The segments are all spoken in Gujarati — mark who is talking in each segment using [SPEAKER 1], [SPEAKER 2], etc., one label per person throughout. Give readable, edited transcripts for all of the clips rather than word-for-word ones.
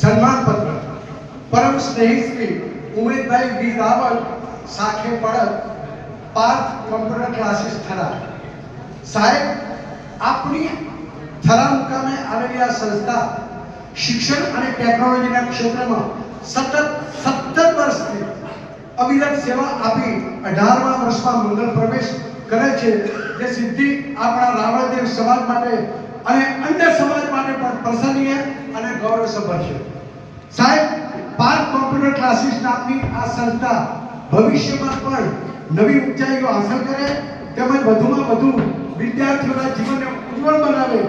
[SPEAKER 1] સન્માનપત્ર પરમ સ્નેહી શ્રી ઉમેદભાઈ વી રાવળ સાખે પડત પાર્થ કોમ્પ્યુટર ક્લાસીસ થરા. સાહેબ, આપણી થરા મુકામે આવેલી આ સંસ્થા શિક્ષણ અને ટેકનોલોજીના ક્ષેત્રમાં સતત 17 વર્ષથી અવિરત સેવા આપી 18મા વર્ષમાં મંગળ પ્રવેશ કરે છે, જે સિદ્ધિ આપણા રાવળદેવ સમાજ માટે અને અન્ય સમાજ માટે પણ પ્રશંસનીય અને ગૌરવસભર છે. સાહેબ, પાર્થ કોમ્પ્યુટર ક્લાસીસ નામની આ સંસ્થા ભવિષ્યમાં પણ નવી ઊંચાઈઓ હાંસલ કરે તેમજ વધુમાં વધુ વિદ્યાર્થીઓના જીવનને ઉજ્જવળ બનાવે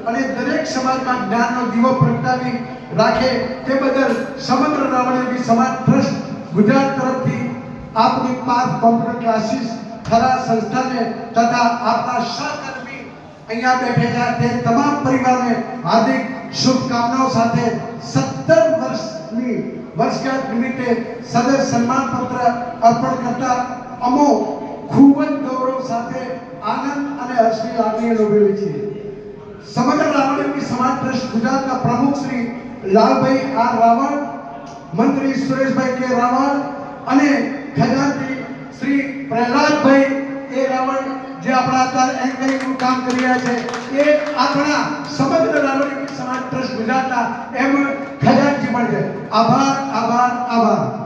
[SPEAKER 1] અને દરેક સમાજમાં જ્ઞાનનો દીવો પ્રગટાવી રાખે તે બદલ સમગ્ર રાવળદેવી સમાજ ટ્રસ્ટ ગુજરાત તરફથી આપની પાર્થ કોમ્પ્યુટર ક્લાસીસ થરા સંસ્થાને તથા આપના સહકર્મી અહીંયા બેઠેલા તે તમામ પરિવારને હાર્દિક શુભકામનાઓ સાથે 17 વર્ષની વર્ષગાંઠ નિમિત્તે સદર સન્માનપત્ર અર્પણ કરતા અમો ખૂબ જ ગૌરવ સાથે આનંદ અને હર્ષની લાગણી અનુભવીએ છીએ. સમગ્ર રાવળદેવી સમાજ ટ્રસ્ટ ગુજરાતના પ્રમુખ શ્રી લાલભાઈ આર રાવળ, મંત્રી સુરેશભાઈ કે રાવળ અને ખજાનચી શ્રી પ્રહલાદભાઈ એ રાવળ જે આપણા અત્યારે એન્કરિંગનું કામ કરી રહ્યા છે, એ આપણા સમગ્ર રાવળદેવી સમાજ ટ્રસ્ટ ગુજરાતના એમ ખજાનચી પણ છે. આભાર, આભાર, આભાર.